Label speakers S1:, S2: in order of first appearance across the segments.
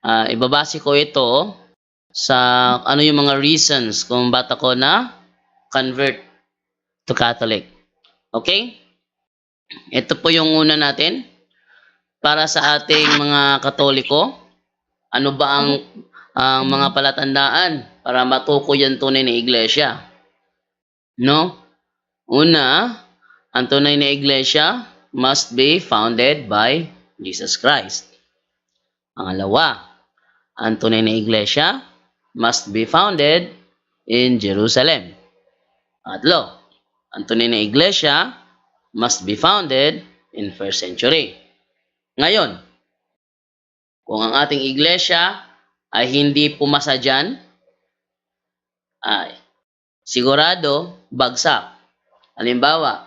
S1: Ibabase ko ito sa ano yung mga reasons kung ba't ako na convert to Catholic. Okay? Ito po yung una natin. Para sa ating mga Katoliko, ano ba ang mga palatandaan para matukoy ang tunay na iglesia? No? Una, ang tunay na iglesia must be founded by Jesus Christ. Pangalawa, ang tunay na iglesia must be founded in Jerusalem. Pangatlo, ang tunay na iglesia must be founded in 1st century. Ngayon, kung ang ating iglesia ay hindi pumasa dyan, ay sigurado bagsak. Halimbawa,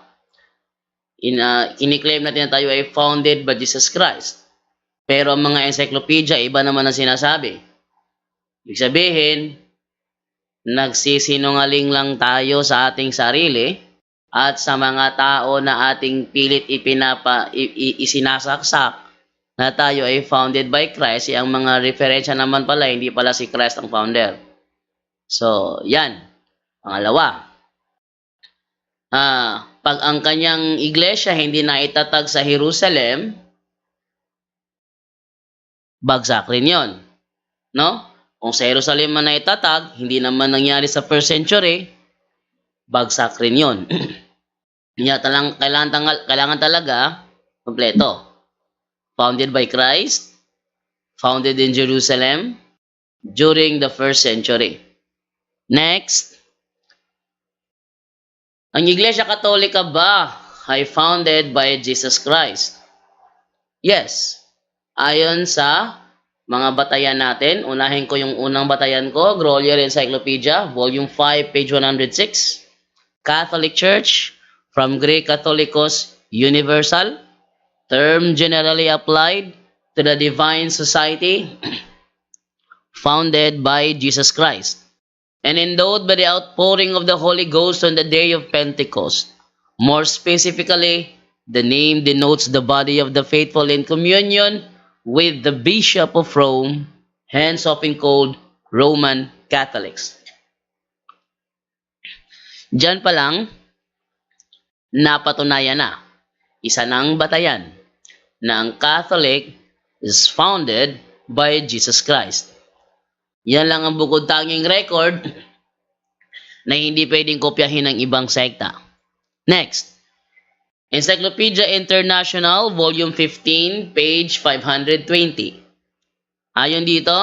S1: kiniklaim natin na tayo ay founded by Jesus Christ. Pero ang mga encyclopedia, iba naman ang sinasabi. Ibig sabihin, nagsisinungaling lang tayo sa ating sarili at sa mga tao na ating pilit isinasaksak na tayo ay founded by Christ. Ang mga referensya naman pala, hindi pala si Christ ang founder. So, yan. Pangalawa, pag ang kanyang iglesia hindi na itatag sa Jerusalem, bagsak rin yun. No? Kung sa Jerusalem man na itatag, hindi naman nangyari sa 1st century, bagsak rin yun. Kailangan talaga kompleto. Founded by Christ, founded in Jerusalem during the 1st century. Next, ang Iglesia Katolika ba ay founded by Jesus Christ? Yes. Ayon sa mga batayan natin, unahin ko yung unang batayan ko, Grolier Encyclopedia, Volume 5, page 106. Catholic Church, from Greek Catholicos, universal, term generally applied to the divine society, founded by Jesus Christ, and endowed by the outpouring of the Holy Ghost on the day of Pentecost. More specifically, the name denotes the body of the faithful in communion with the Bishop of Rome, hence often called Roman Catholics. Diyan pa lang, napatunayan na, isa ng batayan, na ang Catholic is founded by Jesus Christ. Yan lang ang bukod tanging record na hindi pwedeng kopyahin ng ibang sekta. Next, Encyclopedia International, Volume 15, page 520. Ayon dito,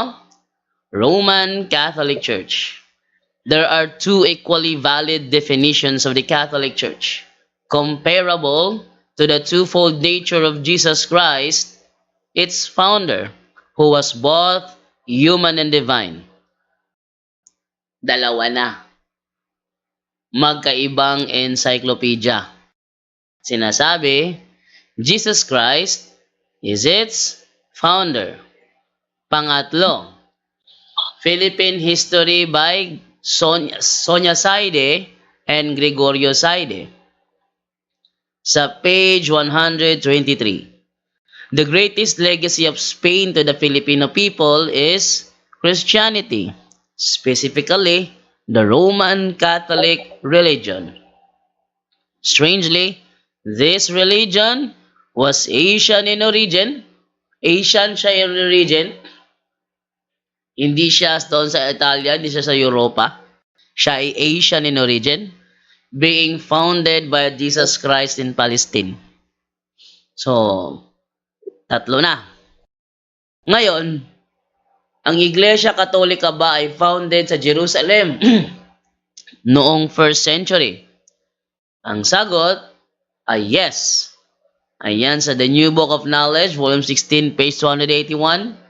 S1: Roman Catholic Church. There are two equally valid definitions of the Catholic Church, comparable to the twofold nature of Jesus Christ, its founder, who was both human and divine. Dalawa na. Magkaibang encyclopedia. Sinasabi, Jesus Christ is its founder. Pangatlo, Philippine History by Sonia Saide and Gregorio Saide. Sa page 123. The greatest legacy of Spain to the Filipino people is Christianity, specifically the Roman Catholic religion. Strangely, this religion was Asian in origin. Asian siya in origin. Hindi siya doon sa Italia, hindi siya sa Europa. Siya ay Asian in origin, being founded by Jesus Christ in Palestine. So, tatlo na. Ngayon, ang Iglesia Katolika ba ay founded sa Jerusalem noong 1st century? Ang sagot ay yes. Ayan sa The New Book of Knowledge, Volume 16, page 281.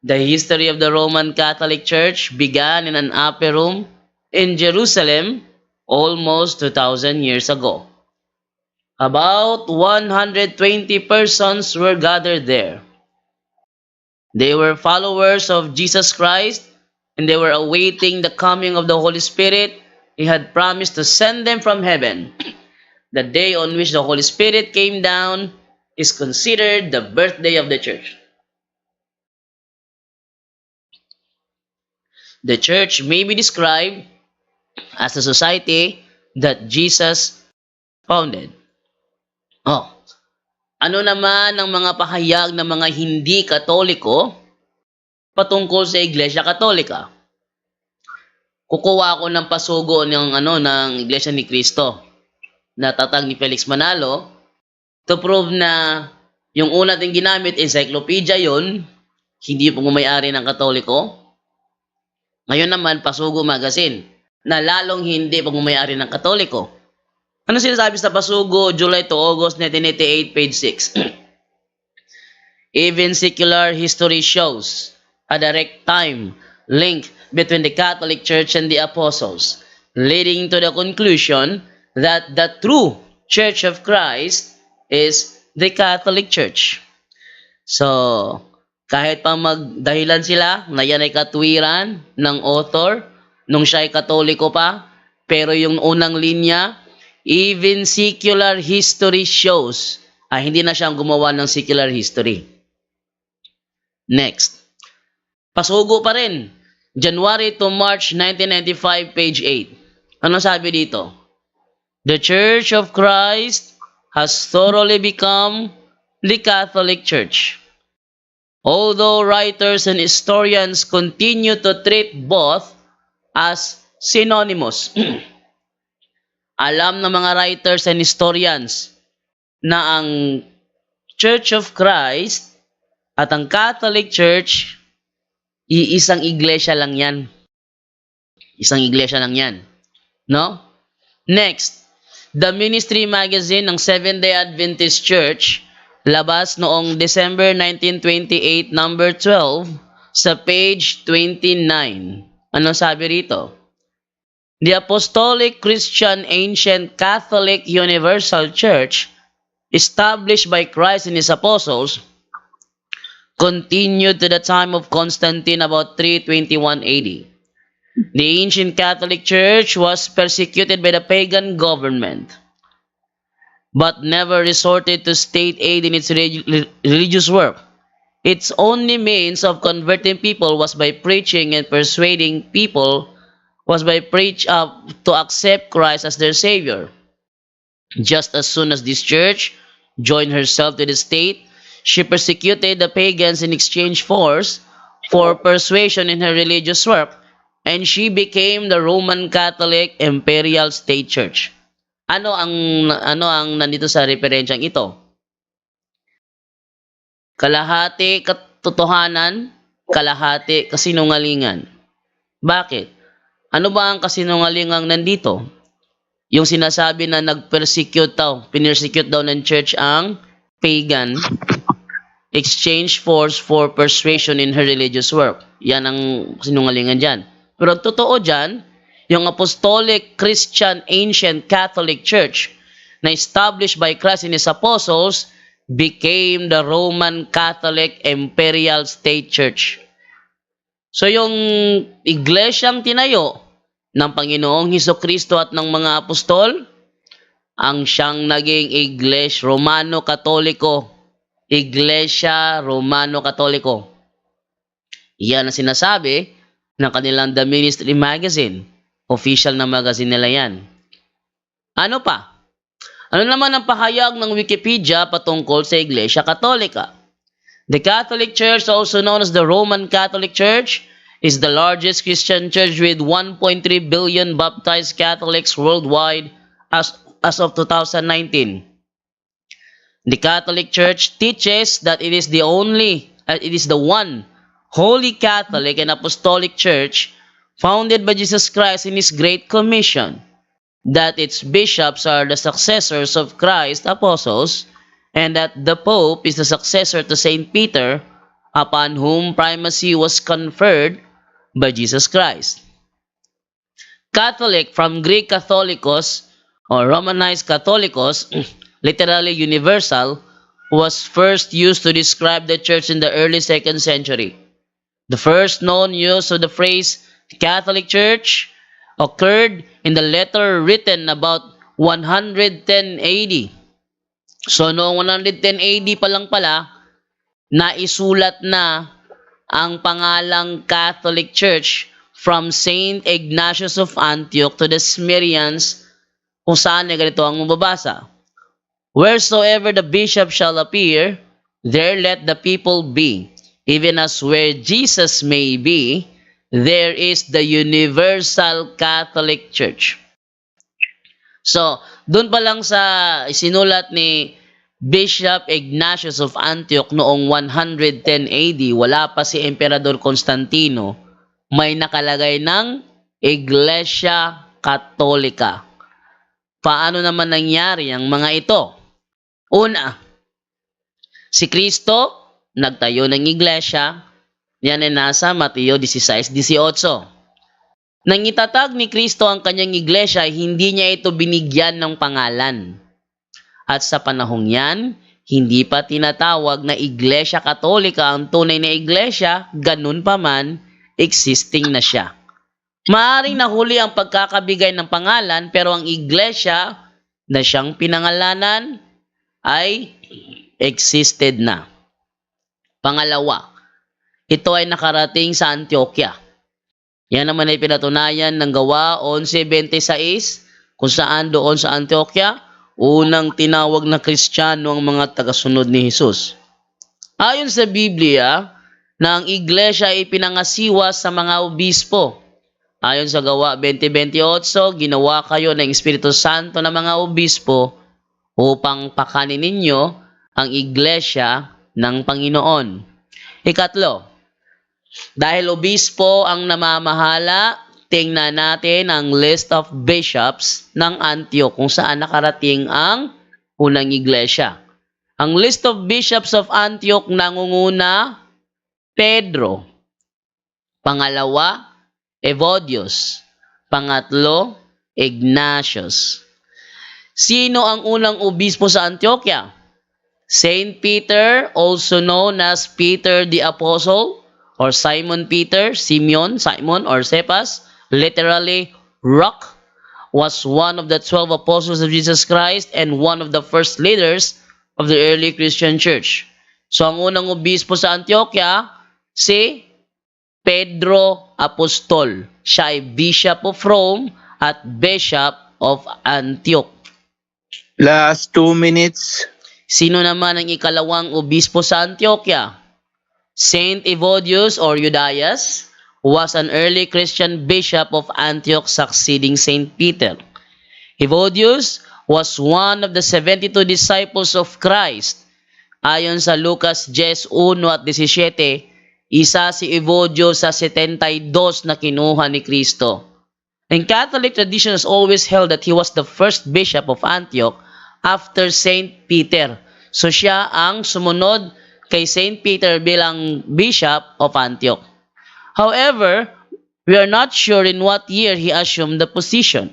S1: The history of the Roman Catholic Church began in an upper room in Jerusalem almost 2,000 years ago. About 120 persons were gathered there. They were followers of Jesus Christ, and they were awaiting the coming of the Holy Spirit. He had promised to send them from heaven. The day on which the Holy Spirit came down is considered the birthday of the church. The church may be described as the society that Jesus founded. Oh, ano naman ang mga pahayag ng mga hindi Katoliko patungkol sa Iglesia Katolika? Kukuha ako ng pasugo ng Iglesia ni Cristo na tatag ni Felix Manalo to prove na yung una nating ginamit, encyclopedia yon, hindi po may-ari ng Katoliko. Ngayon naman, Pasugo Magazine, na lalong hindi pagmamayari ng Katoliko. Ano sinasabi sa Pasugo, July to August 1988, page 6? Even secular history shows a direct time link between the Catholic Church and the Apostles, leading to the conclusion that the true Church of Christ is the Catholic Church. So, kahit pa magdahilan sila na yan ay katwiran ng author nung siya ay Katoliko pa, pero yung unang linya, even secular history shows, hindi na siyang gumawa ng secular history. Next. Pasugo pa rin. January to March 1995, page 8. Ano sabi dito? The Church of Christ has thoroughly become the Catholic Church. Although writers and historians continue to treat both as synonymous. Alam ng mga writers and historians na ang Church of Christ at ang Catholic Church, iisang iglesia lang yan. Isang iglesia lang yan. No? Next, The Ministry Magazine ng Seventh-day Adventist Church, labas noong December 1928, number 12, sa page 29. Ano sabi rito? The Apostolic Christian Ancient Catholic Universal Church, established by Christ and His Apostles, continued to the time of Constantine about 321 AD. The ancient Catholic Church was persecuted by the pagan government, but never resorted to state aid in its religious work. Its only means of converting people was by preaching and persuading people to accept Christ as their Savior. Just as soon as this church joined herself to the state, she persecuted the pagans in exchange for persuasion in her religious work, and she became the Roman Catholic Imperial State Church. Ano ang nandito sa referensyang ito? Kalahati katotohanan, kalahati kasinungalingan. Bakit? Ano ba ang kasinungalingang nandito? Yung sinasabi na pinersecute daw ng church ang pagan, exchange for persuasion in her religious work. Yan ang sinungalingan dyan. Pero ang totoo dyan, yung Apostolic Christian Ancient Catholic Church na established by Christ and His Apostles became the Roman Catholic Imperial State Church. So yung iglesyang tinayo ng Panginoong Hesukristo at ng mga apostol, ang siyang naging Iglesia Romano-Katoliko. Iglesia Romano-Katoliko. Yan ang sinasabi ng kanilang The Ministry Magazine. Official na magazine nila yan. Ano pa? Ano naman ang pahayag ng Wikipedia patungkol sa Iglesia Katolika? The Catholic Church, also known as the Roman Catholic Church, is the largest Christian church with 1.3 billion baptized Catholics worldwide as of 2019. The Catholic Church teaches that it is the one Holy Catholic and Apostolic Church founded by Jesus Christ in His Great Commission, that its bishops are the successors of Christ's apostles, and that the Pope is the successor to Saint Peter, upon whom primacy was conferred by Jesus Christ. Catholic, from Greek Katholikos or Romanized Catholicos, literally universal, was first used to describe the church in the early 2nd century. The first known use of the phrase Catholic Church occurred in the letter written about 110 AD. So noong 110 AD pa lang pala, naisulat na ang pangalang Catholic Church from Saint Ignatius of Antioch to the Smyrnians, kung saan na ganito ang mababasa. Wheresoever the bishop shall appear, there let the people be. Even as where Jesus may be, there is the Universal Catholic Church. So, doon pa lang sa isinulat ni Bishop Ignatius of Antioch noong 110 AD, wala pa si Emperador Constantino, may nakalagay ng Iglesia Katolika. Paano naman nangyari ang mga ito? Una, si Kristo nagtayo ng iglesia. Yan ay nasa Mateo 16:18. Nang itatag ni Kristo ang kanyang iglesia, hindi niya ito binigyan ng pangalan. At sa panahong yan, hindi pa tinatawag na Iglesia Katolika ang tunay na iglesia, ganun pa man, existing na siya. Maaring nahuli ang pagkakabigay ng pangalan, pero ang iglesia na siyang pinangalanan ay existed na. Pangalawa, ito ay nakarating sa Antioquia. Yan naman ay pinatunayan ng Gawa 11:26, kung saan doon sa Antioquia, unang tinawag na Kristiyano ang mga tagasunod ni Jesus. Ayon sa Biblia, na ang iglesia ay pinangasiwa sa mga obispo. Ayon sa Gawa 20:28, ginawa kayo ng Espiritu Santo ng mga obispo upang pakanin ninyo ang iglesia ng Panginoon. Ikatlo, dahil obispo ang namamahala, tingnan natin ang list of bishops ng Antioch kung saan nakarating ang unang iglesia. Ang list of bishops of Antioch, nangunguna, Pedro. Pangalawa, Evodius. Pangatlo, Ignatius. Sino ang unang obispo sa Antioquia? Saint Peter, also known as Peter the Apostle, or Simon Peter, Simon or Cephas, literally rock, was one of the 12 apostles of Jesus Christ and one of the first leaders of the early Christian church. So ang unang obispo sa Antioquia, si Pedro Apostol. Siya ay Bishop of Rome at Bishop of Antioch.
S2: Last 2 minutes.
S1: Sino naman ang ikalawang obispo sa Antioquia? Saint Evodius or Judaeus was an early Christian bishop of Antioch succeeding Saint Peter. Evodius was one of the 72 disciples of Christ. Ayon sa Lucas 10:1 at 17, isa si Evodius sa 72 na kinuha ni Kristo. And Catholic tradition has always held that he was the first bishop of Antioch after Saint Peter. So siya ang sumunod kay Saint Peter bilang Bishop of Antioch. However, we are not sure in what year he assumed the position.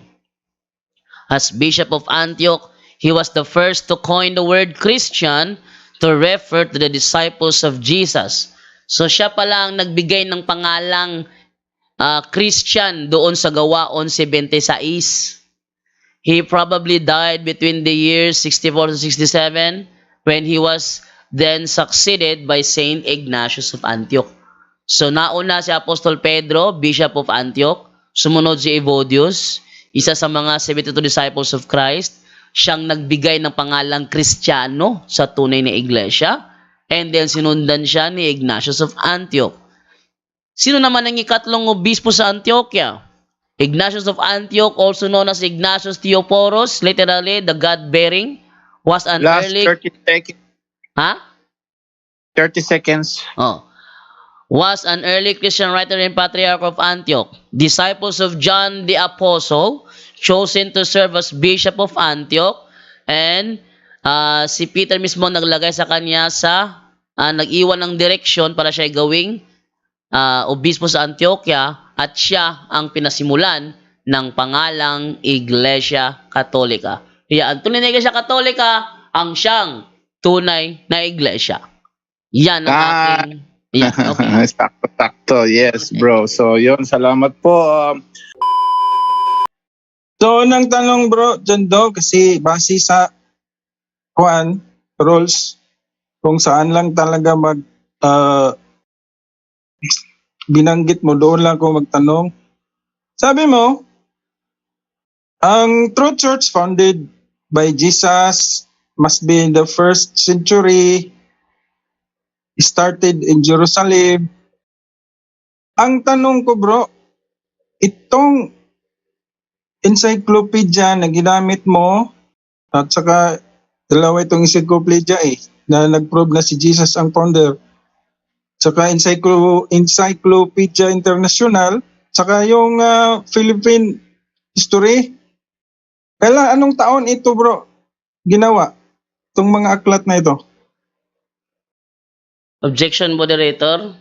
S1: As Bishop of Antioch, he was the first to coin the word Christian to refer to the disciples of Jesus. So siya pala ang nagbigay ng pangalang Christian doon sa Gawa 11:26. He probably died between the years 64 to 67 when he was then succeeded by Saint Ignatius of Antioch. So nauna si Apostol Pedro, Bishop of Antioch, sumunod si Evodius, isa sa mga 72 disciples of Christ, siyang nagbigay ng pangalang Kristiyano sa tunay na iglesia, and then sinundan siya ni Ignatius of Antioch. Sino naman ang ikatlong obispo sa Antioquia? Ignatius of Antioch, also known as Ignatius Theophoros, literally the God-bearing, was an
S2: Last
S1: early...
S2: 30 seconds.
S1: Ha?
S2: 30 seconds.
S1: Oh. Was an early Christian writer and patriarch of Antioch. Disciples of John the Apostle, chosen to serve as Bishop of Antioch, and si Peter mismo naglagay sa kanya sa nag-iwan ng direksyon para siya gawing obispo sa Antioquia, at siya ang pinasimulan ng pangalang Iglesia Katolika. Kaya ang tunay na Iglesia Katolika ang siyang tunay na iglesia. Yan ang ating... Yeah, okay.
S2: Sakto, yes,
S1: Okay.
S2: bro. So, yun, salamat po.
S3: So, unang tanong bro, John Do, kasi base sa rules, kung saan lang talaga binanggit mo, doon lang ako magtanong. Sabi mo, ang true church founded by Jesus must be in the first century, started in Jerusalem. Ang tanong ko bro, itong encyclopedia na ginamit mo, at saka dalawa itong encyclopedia na nag-prove na si Jesus ang founder, saka Encyclopedia International, saka yung Philippine History. Kailan, anong taon ito bro ginawa, itong mga aklat na ito?
S1: Objection, moderator.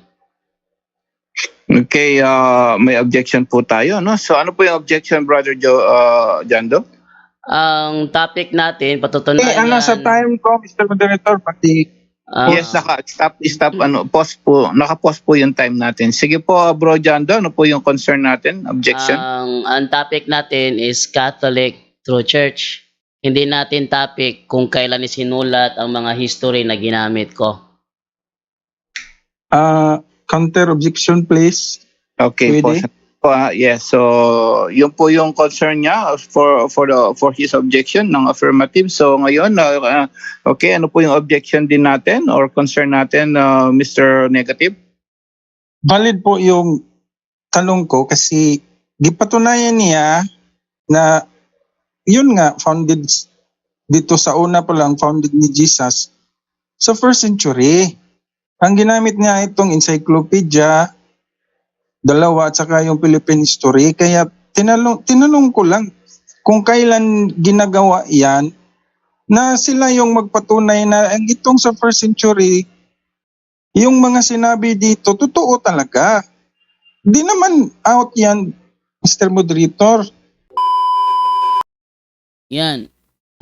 S2: Okay, may objection po tayo, no? So ano po yung objection, Brother Jando?
S1: Ang topic natin,
S3: Sa
S1: patutunayan.
S3: time ko, Mr. Moderator, pati
S2: Yes, stop, pause po. Naka-pause po yung time natin. Sige po, Bro Jando, ano po yung concern natin? Objection?
S1: Ang topic natin is Catholic True Church. Hindi natin topic kung kailan isinulat ang mga history na ginamit ko.
S3: counter objection please.
S2: Okay po.
S3: Pwede?
S2: Yes, so yun po yung concern niya for his objection ng affirmative. So ngayon, okay, ano po yung objection din natin or concern natin, Mr. Negative?
S3: Valid po yung tanong ko kasi gipatunayan niya na yun nga, founded dito sa una pa lang, founded ni Jesus sa first century. Ang ginamit niya itong encyclopedia, dalawa at saka yung Philippine History. Kaya tinanong ko lang kung kailan ginagawa yan na sila yung magpatunay na ang itong sa first century, yung mga sinabi dito, totoo talaga. Di naman out yan, Mr. Moderator.
S1: Yan.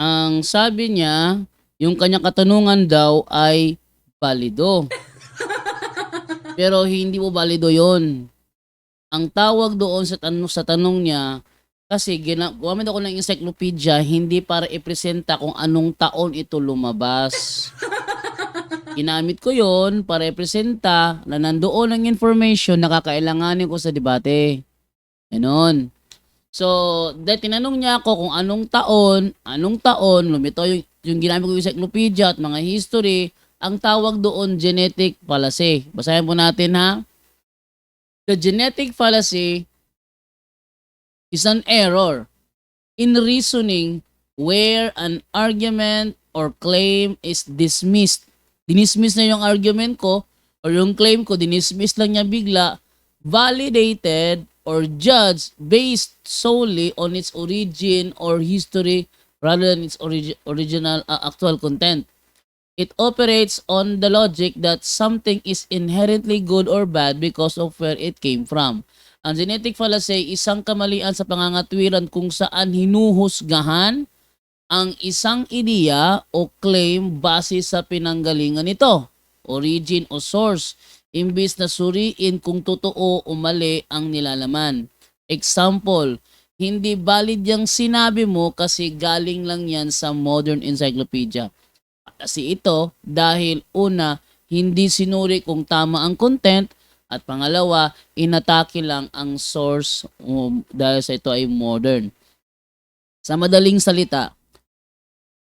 S1: Ang sabi niya, yung kanyang katanungan daw ay valido. Pero hindi mo valido yon. Ang tawag doon sa tanong niya, kasi gumamit ako ng encyclopedia hindi para ipresenta kung anong taon ito lumabas. Ginamit ko yon para ipresenta na nandoon ang information na kakailanganin ko sa debate. Ganon. So, dahil tinanong niya ako kung anong taon, lumitaw yung ginamit ko yung encyclopedia at mga history, ang tawag doon genetic fallacy. Basahin po natin ha. The genetic fallacy is an error in reasoning where an argument or claim is dismissed. Dinismiss na yung argument ko or yung claim ko, dinismiss lang niya bigla, validated or judged based solely on its origin or history rather than its original actual content. It operates on the logic that something is inherently good or bad because of where it came from. Ang genetic fallacy, isang kamalian sa pangangatwiran kung saan hinuhusgahan ang isang ideya o claim base sa pinanggalingan nito, origin o source, imbis na suriin kung totoo o mali ang nilalaman. Example, hindi valid yung sinabi mo kasi galing lang yan sa modern encyclopedia. Kasi ito dahil una, hindi sinuri kung tama ang content at pangalawa, inatake lang ang source dahil sa ito ay modern. Sa madaling salita,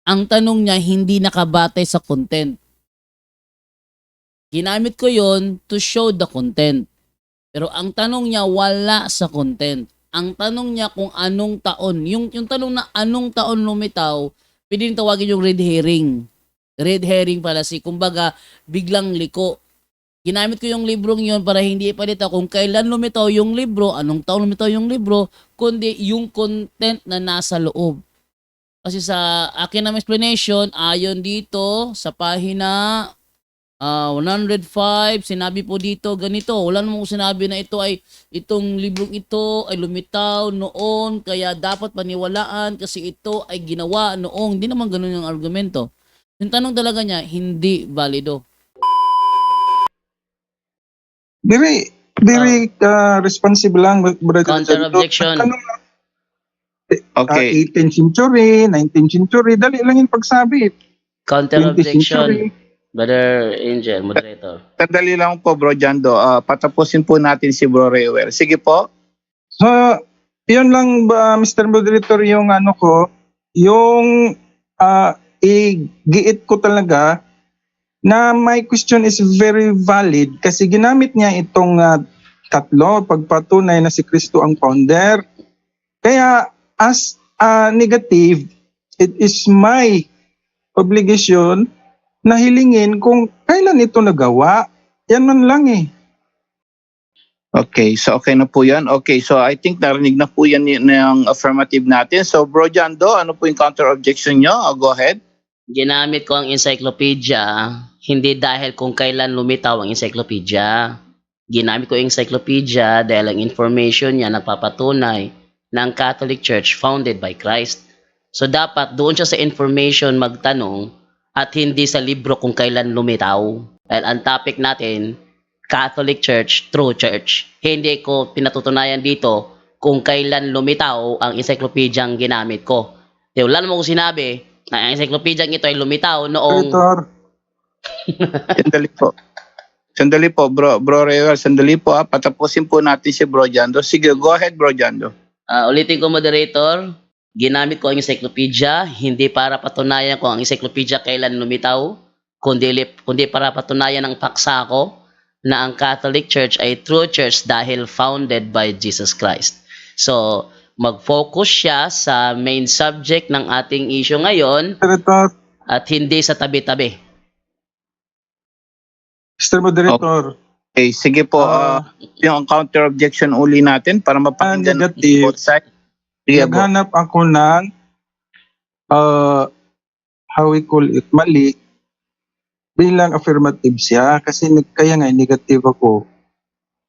S1: ang tanong niya hindi nakabatay sa content. Ginamit ko yon to show the content. Pero ang tanong niya wala sa content. Ang tanong niya kung anong taon. Yung tanong na anong taon lumitaw, pwedeng tawagin yung red herring. Red herring fallacy. Kumbaga, biglang liko. Ginamit ko yung librong yon para hindi ipalita kung kailan lumitaw yung libro, anong taon lumitaw yung libro, kundi yung content na nasa loob. Kasi sa akin na explanation, ayon dito sa pahina 105, sinabi po dito ganito. Wala namang sinabi na ito ay itong librong ito ay lumitaw noon kaya dapat paniwalaan kasi ito ay ginawa noong. Hindi naman ganun yung argumento. Yung tanong talaga niya, hindi valido.
S3: Very responsible lang, brother.
S1: Counter objection.
S2: Okay.
S3: 18th century, 19th century, dali lang yung pagsabi.
S1: Counter
S3: 20th
S1: objection.
S3: century.
S1: Brother Angel, moderator.
S2: Sandali lang po, Bro Jando. Patapusin po natin si Bro Reuel. Sige po.
S3: So, yun lang ba, Mr. Moderator, yung ano ko, yung giit ko talaga na my question is very valid kasi ginamit niya itong tatlo, pagpatunay na si Kristo ang founder. Kaya as negative, it is my obligation na hilingin kung kailan ito nagawa. Yan man lang eh.
S2: Okay, so okay na po yan. Okay, so I think narinig na po yan ng affirmative natin. So Bro Jando, ano po yung counter-objection nyo? Go ahead.
S1: Ginamit ko ang encyclopedia, hindi dahil kung kailan lumitaw ang encyclopedia. Ginamit ko ang encyclopedia dahil ang information niya nagpapatunay ng Catholic Church founded by Christ. So dapat doon siya sa information magtanong at hindi sa libro kung kailan lumitaw. Dahil ang topic natin, Catholic Church, True Church. Hindi ko pinatutunayan dito kung kailan lumitaw ang encyclopedia ang ginamit ko. Di wala naman ko sinabi na ang encyclopedia ito ay lumitaw noong...
S2: Sandali po. Sandali po, Bro Reuel. Sandali po. Patapusin po natin si Bro Jando. Sige, go ahead, Bro Jando.
S1: Ulitin ko, moderator. Ginamit ko ang encyclopedia, hindi para patunayan ko ang encyclopedia kailan lumitaw, kundi para patunayan ng paksa ko na ang Catholic Church ay true church dahil founded by Jesus Christ. So, mag-focus siya sa main subject ng ating issue ngayon at hindi sa tabi-tabi.
S3: Mr. Moderator.
S2: Okay, sige po. Yung counter-objection uli natin para mapakinggan
S3: negative.
S2: Both sides.
S3: Naghanap ako ng how we call it, mali bilang affirmative siya kasi kaya nga negative ako.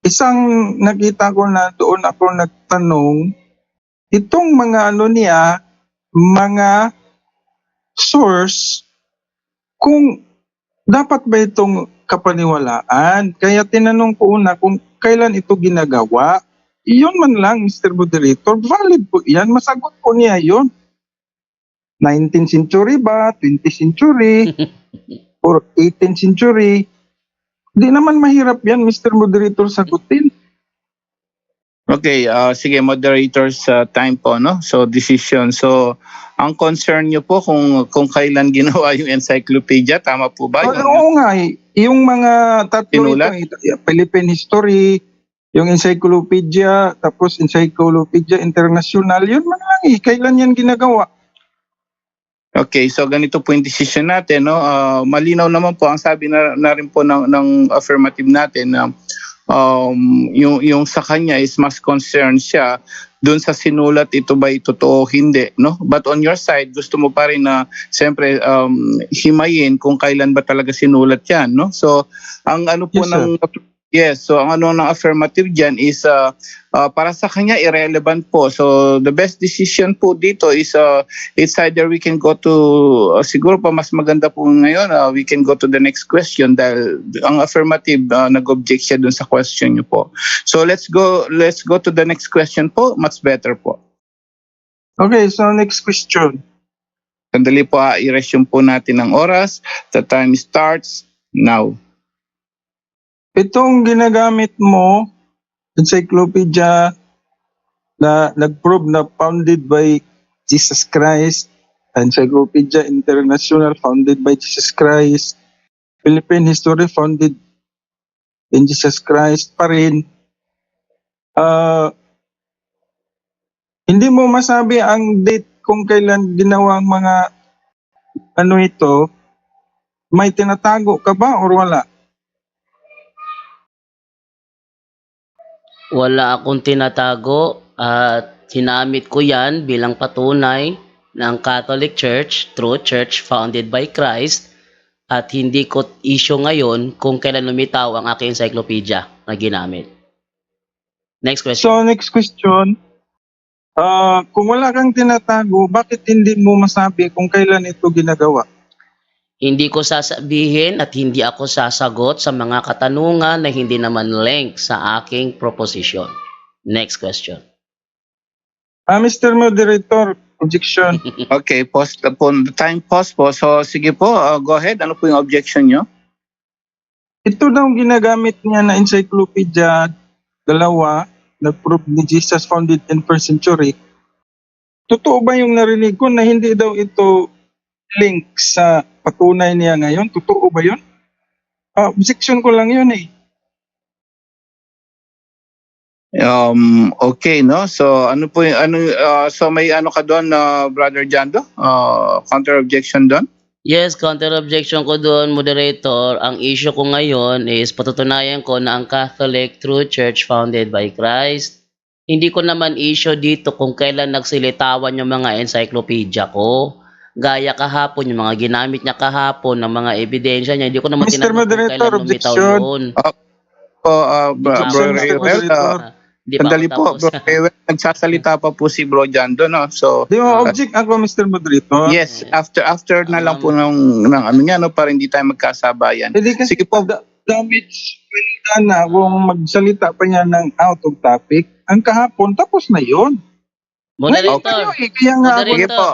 S3: Isang nakita ko na doon ako nagtanong itong mga ano niya, mga source kung dapat ba itong kapaniwalaan. Kaya tinanong ko una kung kailan ito ginagawa. Iyon man lang, Mr. Moderator, valid po yan. Masagot po niya yun. 19th century ba? 20th century? Or 18th century? Di naman mahirap yan, Mr. Moderator, sagutin.
S2: Okay, sige, moderators time po, no? So, decision. So, ang concern nyo po kung kailan ginawa yung encyclopedia, tama po ba?
S3: Oo nga, yung mga tatlo ito, Philippine history, yung encyclopedia, tapos encyclopedia international, yun man lang eh. Kailan yan ginagawa?
S2: Okay, so ganito po yung decision natin, no? Malinaw naman po ang sabi na rin po ng affirmative natin na yung sa kanya is mas concerned siya doon sa sinulat, ito ba totoo o hindi, no? But on your side, gusto mo pa rin na siyempre himayin kung kailan ba talaga sinulat yan, no? So ang ano po so ang ano ng affirmative diyan is para sa kanya irrelevant po. So the best decision po dito is it's either we can go to siguro pa mas maganda po ngayon we can go to the next question dahil ang affirmative nag-object siya dun sa question niyo po. So let's go to the next question po, much better po.
S3: Okay, so next question.
S2: Sandali po, i-resume po natin ang oras. The time starts now.
S3: Itong ginagamit mo, encyclopedia na nag-prove na founded by Jesus Christ, Encyclopedia International founded by Jesus Christ, Philippine History founded in Jesus Christ pa rin. Hindi mo masabi ang date kung kailan ginawa ang mga ano ito, may tinatago ka ba or wala?
S1: Wala akong tinatago at ginamit ko yan bilang patunay ng Catholic Church, True Church, founded by Christ, at hindi ko issue ngayon kung kailan lumitaw ang aking encyclopedia na ginamit. Next question.
S3: So next question, kung wala kang tinatago, bakit hindi mo masabi kung kailan ito ginagawa?
S1: Hindi ko sasabihin at hindi ako sasagot sa mga katanungan na hindi naman link sa aking proposition. Next question.
S3: Mr. Moderator, objection.
S2: Okay, pause po. Time pause po. So sige po, go ahead. Ano po yung objection nyo?
S3: ito daw ginagamit niya na encyclopedia, dalawa, na proof ni Jesus founded in first century. Totoo ba yung narinig ko na hindi daw ito link sa patunay niya ngayon? Totoo ba yun? Objection ko lang yun eh.
S2: Okay, no? So ano po yung so may ano ka doon, Brother Jando? Counter objection doon?
S1: Yes, counter objection ko doon, moderator. Ang issue ko ngayon is patutunayan ko na ang Catholic True Church founded by Christ. Hindi ko naman issue dito kung kailan nagsilitawan yung mga encyclopedia ko. Gaya kahapon, yung mga ginamit niya kahapon ng mga ebidensya niya. Hindi ko naman
S3: Mr.
S1: tinanong kung
S3: Moderator,
S1: kailan lumitaw
S3: objection.
S1: yun.
S2: Bro
S3: Mr.
S2: Rayuel,
S3: Moderator.
S1: Di pa
S2: sandali
S1: ako
S2: po,
S1: tapos.
S2: Bro Rayuel, nagsasalita pa po si Bro Jando, no? So,
S3: Di mo object ako, Mr. Moderator.
S2: yes, after na lang po ng amin nga, no, para hindi tayo magkasabayan.
S3: Hindi kasi
S2: Sige po.
S3: damage na kung magsalita pa niya ng out of topic. Ang kahapon, tapos na yun.
S1: Moderator,
S3: Kaya nga ako,
S2: Sige po,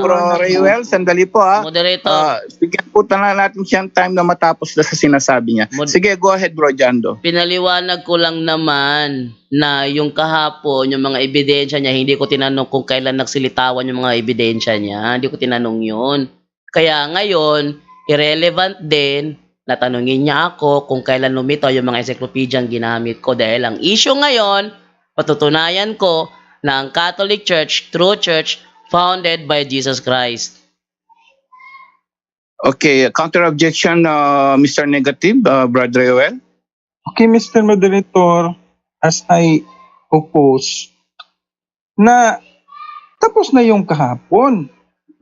S2: Bro Rayuel, sandali po ha.
S1: moderator,
S2: Bigyan po na natin siyang time na matapos na sa sinasabi niya. Sige, go ahead, Bro Jando.
S1: pinaliwanag ko lang naman na yung kahapon, yung mga ebidensya niya, hindi ko tinanong kung kailan nagsilitawan yung mga ebidensya niya. Hindi ko tinanong yun. Kaya ngayon, irrelevant din na tanungin niya ako kung kailan lumitaw yung mga encyclopedia ang ginamit ko. Dahil ang issue ngayon, patutunayan ko na ang Catholic Church, True Church, founded by Jesus Christ.
S2: Okay, counter objection, Mr. Negative, Brother Rayuel.
S3: Okay, Mr. Moderator, as I oppose, na tapos na yung kahapon.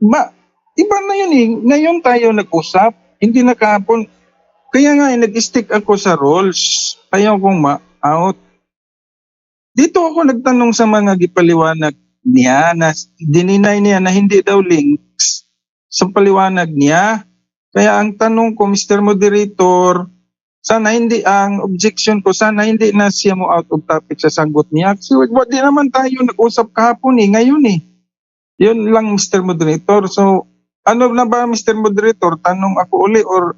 S3: Iba na yun eh. Ngayon tayo nag-usap, hindi na kahapon. Kaya nga, nag-stick ako sa rules. Ayaw kong ma-out. Dito ako nagtanong sa mga gipaliwanag niya na dininay niya na hindi daw links sa paliwanag niya. Kaya ang tanong ko, Mr. Moderator, sana hindi, ang objection ko, sana hindi na siya mo out of topic sa sagot niya. Kasi di naman tayo nag-usap kahapon eh, ngayon eh. Yun lang, Mr. Moderator. So, ano na ba, Mr. Moderator? Tanong ako uli or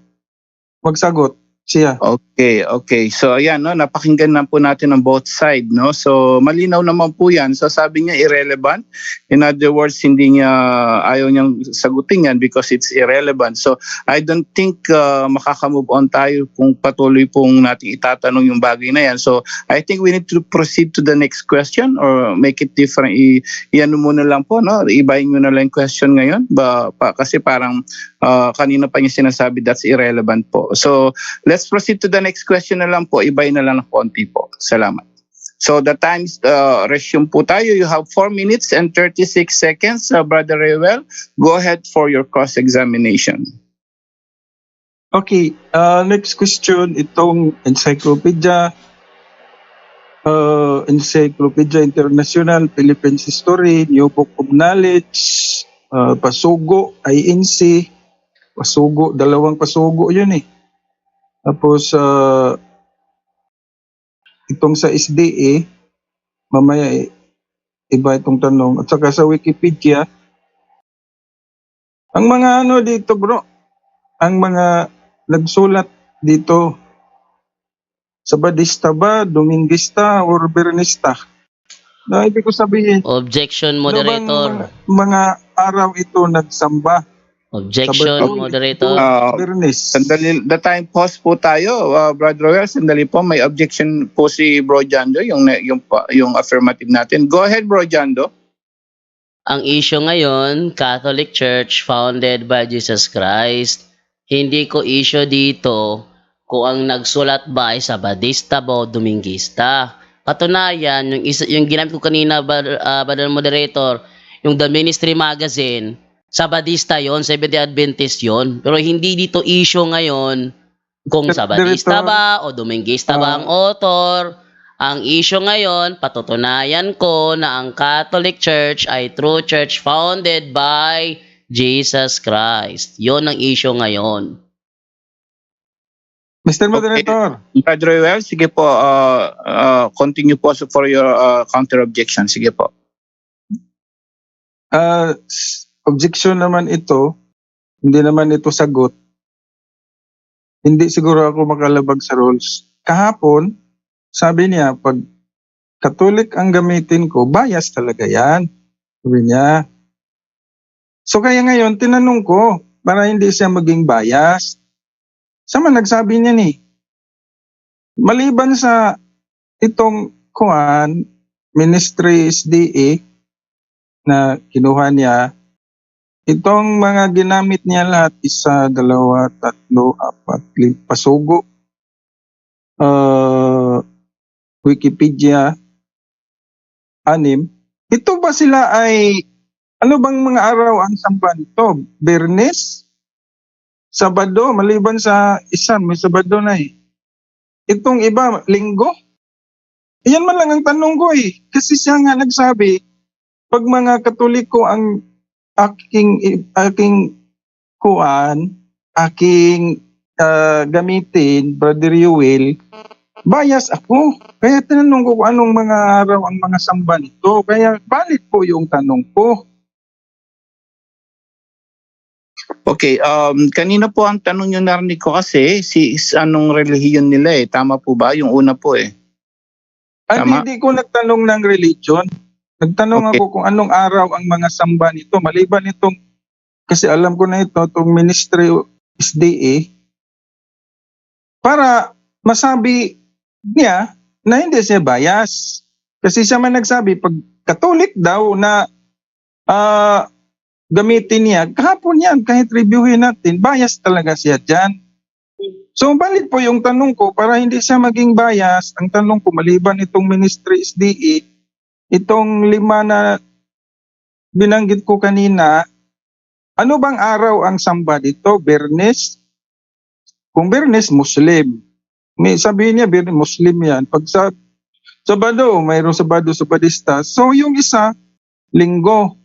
S3: magsagot siya?
S2: Okay. So ayan, no, napakinggan na po natin ang both side, no. So malinaw naman po 'yan. So sabi niya irrelevant. In other words, hindi niya ayaw niyang sagutin 'yan because it's irrelevant. So I don't think makaka-move on tayo kung patuloy pong nating itatanong yung bagay na 'yan. So I think we need to proceed to the next question or make it different. Iyan muna lang po, no. Ibahin mo na lang yung question ngayon kasi parang kanina pa niya sinasabi that's irrelevant po. So let's proceed to the next question na lang po. Ibay na lang ng konti po. Salamat. So the times resume po tayo. You have 4 minutes and 36 seconds, Brother Rayuel. Go ahead for your cross-examination.
S3: Okay, next question. Itong Encyclopedia International Philippines History, New Book of Knowledge, Pasugo, INC, Pasugo, dalawang Pasugo yun eh. Tapos, itong sa SDA, mamaya iba itong tanong. At saka sa Wikipedia, ang mga ano dito bro, ang mga nagsulat dito, Sabadista ba, Dominguista, or Bernista? Na ibig ko sabihin,
S1: Objection, moderator.
S3: mga araw ito nagsamba.
S1: Objection,
S3: Sabado,
S1: moderator.
S3: Bernis.
S2: Sandali, the time pause po tayo, Brother Rayuel. Sandali po, may objection po si Bro Jando, yung affirmative natin. Go ahead, Bro Jando.
S1: Ang issue ngayon, Catholic Church founded by Jesus Christ. Hindi ko issue dito kung ang nagsulat ba ay Sabadista ba o Dominguista. Katunayan, yung ginamit ko kanina, Brother Moderator, yung The Ministry Magazine, Sabadista yon, Seventh-day Adventist yon. Pero hindi dito issue ngayon kung Sabadista ba o Dominguista ba ang author. Ang issue ngayon, patutunayan ko na ang Catholic Church ay True Church founded by Jesus Christ. Yon ang issue ngayon.
S3: Mr. Moderator.
S2: Brother Rayuel, sige po, continue po for your counter objection. Sige po.
S3: Objection naman ito, hindi naman ito sagot. hindi siguro ako makalabag sa rules. Kahapon, sabi niya, pag Katolik ang gamitin ko, bias talaga yan. Sabi niya. So kaya ngayon, tinanong ko, para hindi siya maging bias. Sama nagsabi niya ni, maliban sa itong kuan, Ministry SDA, na kinuha niya, itong mga ginamit niya lahat, 1, 2, 3, 4, 5, pasugo, Wikipedia, 6. Ito ba sila ay, ano bang mga araw ang samba nito? Biyernes? Sabado? Maliban sa isa, may Sabado na eh. Itong iba, Linggo? Iyan man lang ang tanong ko eh. Kasi siya nga nagsabi, pag mga Katoliko ang aking kuan, aking gamitin, Brother Yuel, bias ako. Kaya tinanong ko kung anong mga araw ang mga samba nito. Kaya valid po yung tanong ko.
S2: Okay, kanina po ang tanong nyo narinig ko kasi anong relihiyon nila eh. Tama po ba? Yung una po eh. Tama?
S3: Hindi ko nagtanong ng religion. Nagtanong
S2: Okay.
S3: ako kung anong araw ang mga samba nito. Maliban itong, kasi alam ko na ito, itong Ministry SDA, para masabi niya na hindi siya bias. Kasi siya man nagsabi, pag Katolik daw na gamitin niya, kahapon yan, kahit reviewin natin, bias talaga siya dyan. So, valid po yung tanong ko, para hindi siya maging bias, ang tanong ko, maliban itong Ministry SDA, itong 5 na binanggit ko kanina, ano bang araw ang samba dito? Biyernes? Kung Biyernes, Muslim. May sabihin niya, Biyernes, Muslim yan. Pag sa Sabado, mayroong Sabadista. So, yung isa, Linggo.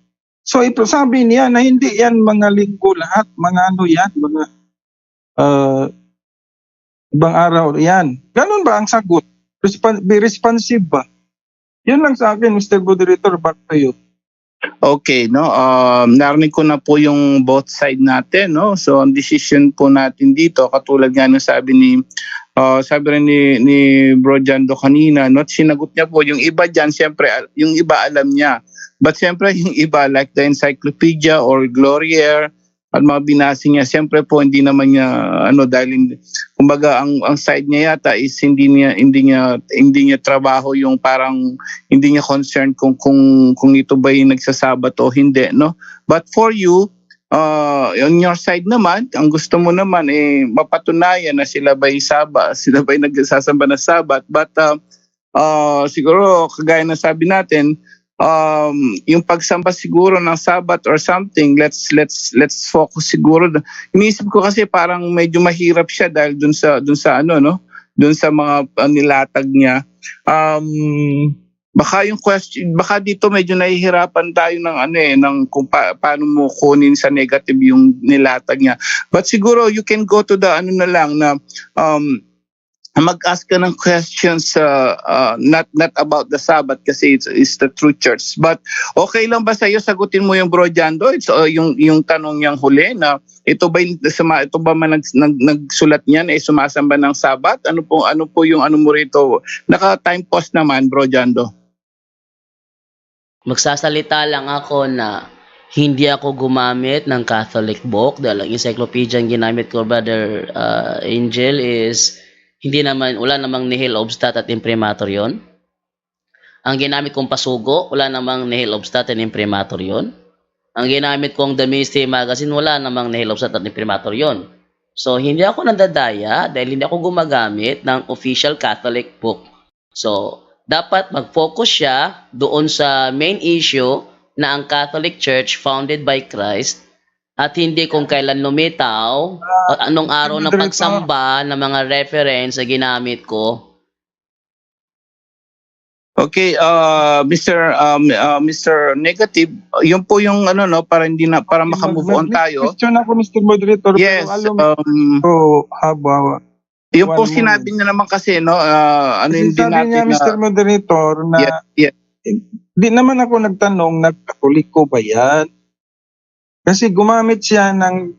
S3: So, ito sabi niya na hindi yan mga linggo lahat. Mga ano yan, mga ibang araw yan. Ganun ba ang sagot? Be responsive ba? Yun lang sa akin, Mr. Moderator, back to you.
S2: Okay, no. Narinig ko na po yung both side natin, no. So ang decision po natin dito, katulad nga ng sabi rin ni Bro Jando kanina, no, sinagot niya po yung iba diyan, siyempre yung iba alam niya. But siyempre yung iba like the Encyclopedia or Glorier at mga binasa niya, siyempre po hindi naman niya dahil kumbaga ang side niya yata is hindi niya trabaho yung parang hindi niya concern kung ito ba yung nagsasabat o hindi, no. But for you, on your side naman, ang gusto mo naman mapatunayan na sila ba'y nagsasamba na Sabat. But siguro kagaya ng sabi natin, yung pagsamba siguro ng Sabat or something, let's focus siguro. Iniisip ko kasi parang medyo mahirap siya dahil dun sa mga nilatag niya. Baka yung question, baka dito medyo nahihirapan tayo ng kung paano mo kunin sa negative yung nilatag niya. But siguro you can go to the mag-ask ka ng questions not about the Sabbath kasi it's the true church. But okay lang ba sa iyo sagutin mo yung Bro Jando? Yung tanong niyang huli na ito ba man nagsulat niyan sumasamba ng Sabbath? Ano po yung mo rito? Naka-time pause naman, Bro Jando.
S1: Magsasalita lang ako na hindi ako gumamit ng Catholic book dahil ang encyclopedia ang ginamit ko, Brother Angel, is wala namang nihil obstat at imprimatur yon. Ang ginamit kong pasugo, wala namang nihil obstat at imprimatur yon. Ang ginamit kong The Ministry Magazine, wala namang nihil obstat at imprimatur yon. So, hindi ako nandadaya dahil hindi ako gumagamit ng official Catholic book. So, dapat mag-focus siya doon sa main issue na ang Catholic Church founded by Christ at hindi kung kailan lumitaw, anong araw ng pagsamba ng mga reference na ginamit ko.
S2: Okay, Mr. Negative, yun po yung para para makamove on tayo.
S3: Question ako, Mr. Moderator.
S2: Yes, yung po sinabi niya naman kasi hindi
S3: sabi niya, Mr. Moderator, na di naman ako nagtanong nagkatoliko ba yan? Kasi gumamit siya ng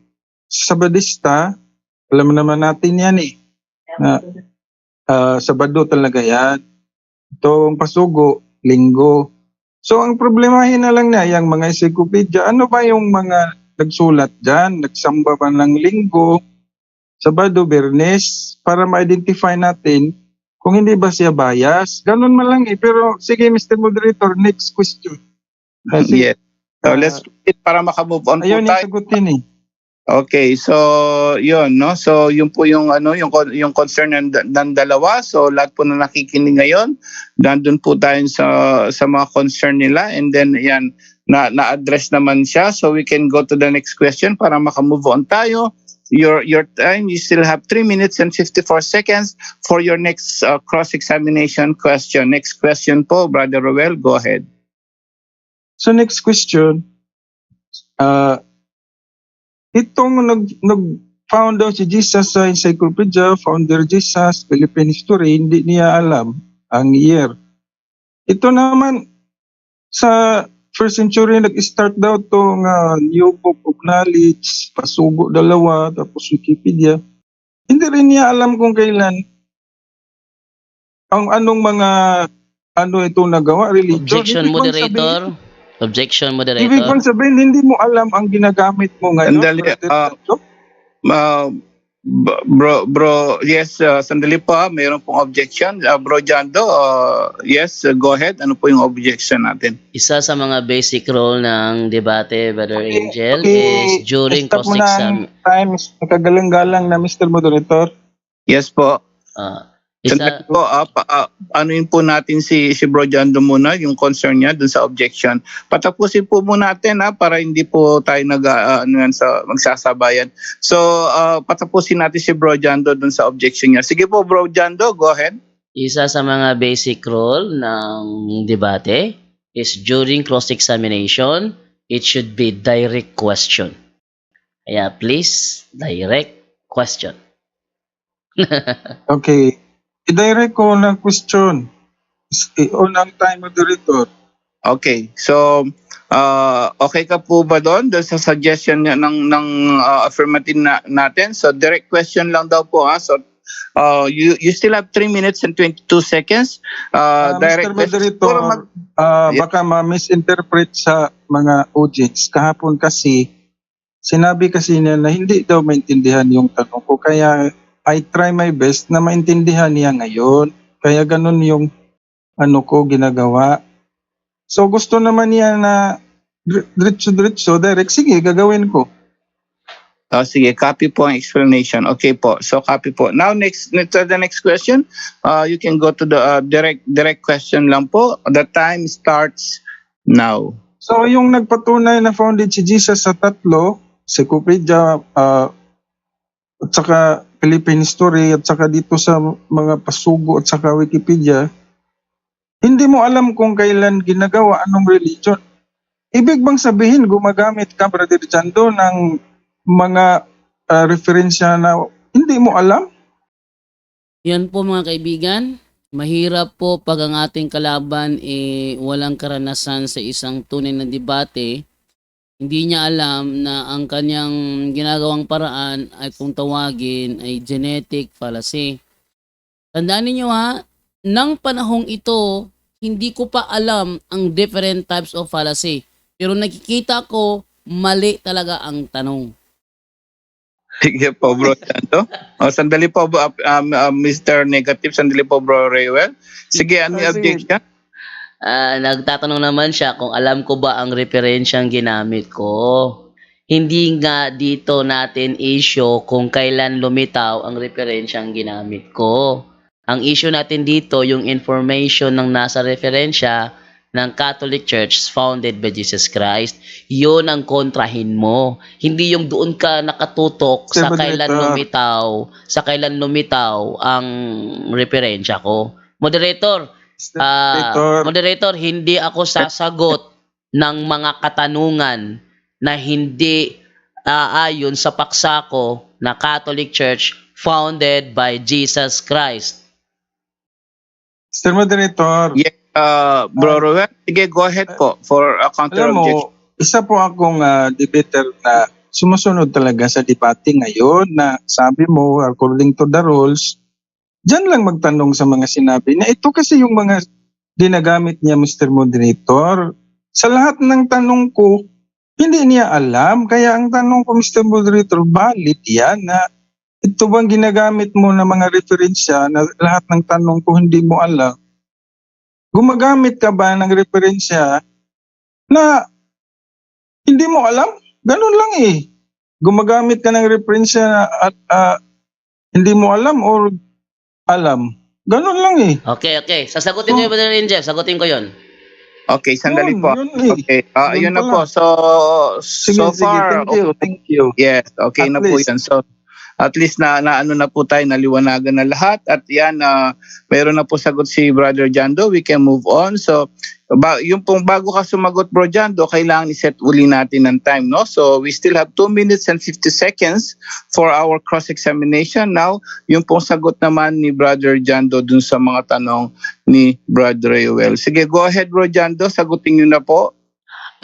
S3: Sabadista Alam naman natin yan eh. Na, Sabado talaga yan. Itong pasugo, linggo. So ang problemahin na lang na yung mga encyclopedia, ano ba yung mga nagsulat dyan? Nagsamba ba ng linggo, Sabado, Bernes, para ma-identify natin kung hindi ba siya bias. Ganun man lang eh. Pero sige, Mr. Moderator, next question. Kasi,
S2: Yes. So let's proceed para makamove on po
S3: ayaw niya
S2: tayo.
S3: sagutin eh.
S2: Okay, so yun, no? So yun po yung yung concern ng dalawa. So lahat po na nakikinig ngayon, nandun po tayo sa mga concern nila, and then yan na-address naman siya. So we can go to the next question para makamove on tayo. Your time, you still have 3 minutes and 54 seconds for your next cross-examination question. Next question po, Brother Roel, go ahead.
S3: So next question, itong nag-found daw si Jesus sa encyclopedia, Founder Jesus, Philippine History, hindi niya alam ang year. Ito naman, sa first century, nag-start daw itong New Book of Knowledge, Pasugo 2, tapos Wikipedia. Hindi rin niya alam kung kailan ang anong mga itong nagawa, religion.
S1: Objection,
S3: Ibig bang
S1: moderator. Objection,
S3: Ibig
S1: moderator.
S3: bang sabihin, hindi mo alam ang ginagamit mo ngayon?
S2: Sandali,
S3: Brother Job?
S2: Bro, yes, sandali po, mayroon pong objection. Bro Jando, yes, go ahead. Ano po yung objection natin?
S1: Isa sa mga basic role ng debate, Brother Angel,
S3: Okay,
S1: is during
S3: stop mo na
S1: cross-exam.
S3: ang time. Nakagalang-galang na Mr. Moderator.
S2: Yes po.
S1: Isa,
S2: Sandali po, anuin po natin si Bro Jando muna, yung concern niya dun sa objection. Patapusin po muna natin para hindi po tayo magsasabayan. So, patapusin natin si Bro Jando dun sa objection niya. Sige po, Bro Jando, go ahead.
S1: isa sa mga basic role ng debate is during cross-examination, it should be direct question. Kaya please, direct question.
S3: Okay. I-direct ko ng question. Unang time, Moderator.
S2: Okay. So, okay ka po ba doon sa suggestion niya ng affirmative natin? So, direct question lang daw po So, you still have 3 minutes and 22 seconds.
S3: Mr.
S2: Direct
S3: Moderator, baka ma-misinterpret sa mga audience. Kahapon kasi, sinabi kasi niya na hindi daw maintindihan yung tanong ko. Kaya, I try my best na maintindihan niya ngayon. Kaya ganun yung ko ginagawa. So gusto naman niya na diretso, direct. Sige, gagawin ko.
S2: Sige, copy po ang explanation. Okay po. So copy po. Now next to the next question. You can go to the direct question lang po. The time starts now.
S3: So yung nagpatunay na founded si Jesus sa 3, Encyclopedia, at saka Philippine History, at saka dito sa mga pasugo at saka Wikipedia, hindi mo alam kung kailan ginagawa, anong religion. Ibig bang sabihin, gumagamit ka, Brother Jando, ng mga referensya na hindi mo alam?
S1: Yan po mga kaibigan, mahirap po pag ang ating kalaban walang karanasan sa isang tunay na debate. Hindi niya alam na ang kanyang ginagawang paraan ay kung tawagin ay genetic fallacy. Tandaan niyo ng panahong ito, hindi ko pa alam ang different types of fallacy. Pero nakikita ko, mali talaga ang tanong.
S2: Sige po, Bro Jando. Sandali po, Mr. Negative. Sandali po, Bro Raywell. Sige, ano yung objection?
S1: Nagtatanong naman siya kung alam ko ba ang referensyang ginamit ko. Hindi nga dito natin issue kung kailan lumitaw ang referensyang ginamit ko. Ang issue natin dito yung information ng nasa referensya ng Catholic Church founded by Jesus Christ. Yun ang kontrahin mo. Hindi yung doon ka nakatutok sa kailan lumitaw ang referensya ko. Moderator, hindi ako sasagot ng mga katanungan na hindi ayon sa paksa ko na Catholic Church founded by Jesus Christ.
S3: Mr. Moderator.
S2: Yes, Bro Roel. Sige, go ahead po for a counter
S3: Alam
S2: objection.
S3: mo, isa po akong debater na sumusunod talaga sa debate ngayon na sabi mo, according to the rules, dyan lang magtanong sa mga sinabi na ito kasi yung mga ginagamit niya, Mr. Moderator. Sa lahat ng tanong ko, hindi niya alam. Kaya ang tanong ko, Mr. Moderator, valid yan na ito bang ginagamit mo na mga referensya na lahat ng tanong ko hindi mo alam? Gumagamit ka ba ng referensya na hindi mo alam? Ganun lang eh. Gumagamit ka ng referensya at hindi mo alam or alam. Ganun lang eh.
S1: Okay. Sasagutin ko yung Brother Angel. Sagutin ko yon.
S2: Okay, sandali po.
S3: Yun eh.
S2: Okay, yun na
S3: pala.
S2: po. So far,
S3: Thank you.
S2: yes, okay
S3: At
S2: na po
S3: least.
S2: yan. So, at least na ano na po tayo, naliwanagan na lahat. At yan, meron na po sagot si Brother Jando. We can move on. So, yung pong bago ka sumagot, Bro Jando, kailangan iset uli natin ng time, no? So, we still have 2 minutes and 50 seconds for our cross-examination. Now, yung pong sagot naman ni Brother Jando dun sa mga tanong ni Brother Reuel. Sige, go ahead, Bro Jando. Sagutin nyo na po.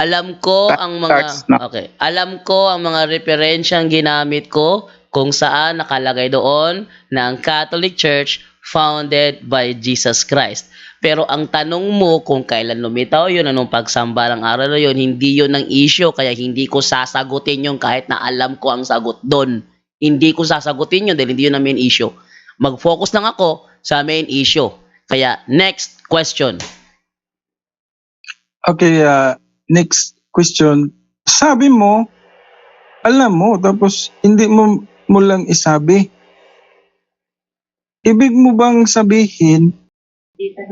S1: Alam ko ang mga
S2: Starts now.
S1: Alam ko ang mga referensyang ginamit ko kung saan nakalagay doon na ang Catholic Church founded by Jesus Christ. Pero ang tanong mo kung kailan lumitaw yun, anong pagsamba ng araw na yun, hindi yun ang issue, kaya hindi ko sasagutin yun kahit na alam ko ang sagot doon. Hindi ko sasagutin yun dahil hindi yun ang main issue. Mag-focus lang ako sa main issue. Kaya next question.
S3: Okay, next question. Sabi mo, alam mo, tapos hindi mo lang isabi. Ibig mo bang sabihin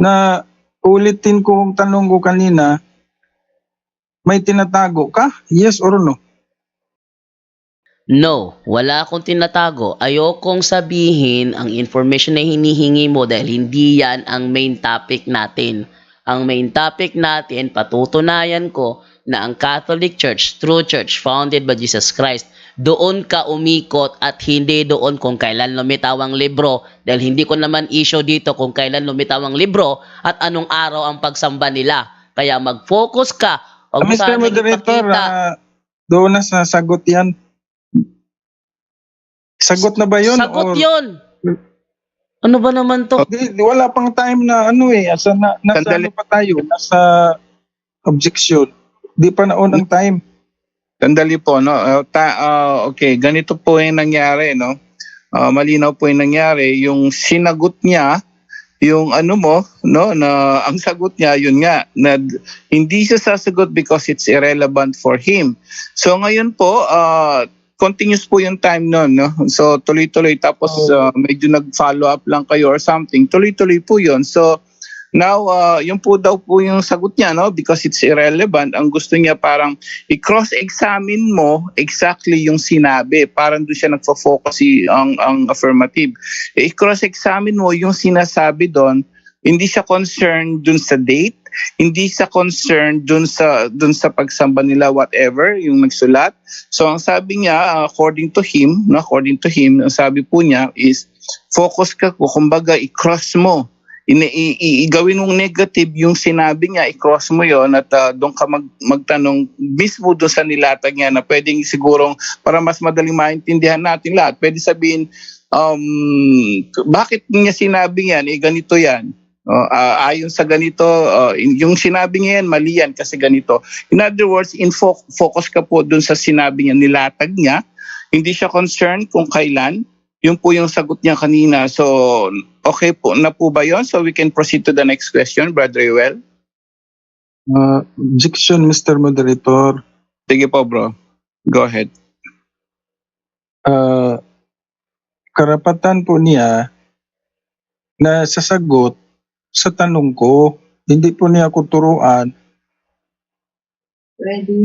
S3: na ulitin ko ang tanong ko kanina, may tinatago ka? Yes or no?
S1: No, wala akong tinatago. Ayokong sabihin ang information na hinihingi mo dahil hindi yan ang main topic natin. Ang main topic natin, patutunayan ko na ang Catholic Church, true church, founded by Jesus Christ. Doon ka umikot at hindi doon kung kailan lumitaw ang libro dahil hindi ko naman issue dito kung kailan lumitaw ang libro at anong araw ang pagsamba nila. Kaya mag-focus ka. Huwag mo
S3: Mr.
S1: sanang
S3: Moderator,
S1: ipakita.
S3: doon na sa sagot yan. Sagot na ba yun?
S1: Sagot
S3: or-
S1: yun. Ano ba naman to?
S3: Wala pang time na ano eh. Nasa
S2: Sandali.
S3: ano pa tayo? Nasa objection. Di pa naon ang time.
S2: Sandali po, no? Okay, ganito po yung nangyari, no? Malinaw po yung nangyari. Yung sinagot niya, yung ano mo, no? Na ang sagot niya, yun nga, na hindi siya sasagot because it's irrelevant for him. So ngayon po, continuous po yung time nun, no? So tuloy-tuloy, tapos medyo nag-follow up lang kayo or something. Tuloy-tuloy po yun. So now, yung po daw po yung sagot niya, no? Because it's irrelevant. Ang gusto niya parang i-cross-examine mo exactly yung sinabi. Parang doon siya nagfo-focus ang affirmative. I-cross-examine mo yung sinasabi doon. Hindi siya concerned doon sa date. Hindi siya concerned doon sa pagsamba nila, whatever, yung nagsulat. So ang sabi niya, according to him, ang sabi po niya is, focus ka po, kumbaga i-cross mo. Gawin mong negative yung sinabi niya, i-cross mo yon at doon ka magtanong mismo doon sa nilatag niya na pwedeng sigurong para mas madaling maintindihan natin lahat. Pwede sabihin, bakit niya sinabi yan? Ganito yan. Ayon sa ganito, yung sinabi niya yan, mali yan kasi ganito. In other words, focus ka po doon sa sinabi niya, nilatag niya. Hindi siya concerned kung kailan. Yun po yung sagot niya kanina. So, okay po na po ba yun? So we can proceed to the next question, Brother Reuel.
S3: Objection, Mr. Moderator.
S2: Sige po, bro. Go ahead.
S3: Karapatan po niya na sasagot sa tanong ko. Hindi po niya ako turuan.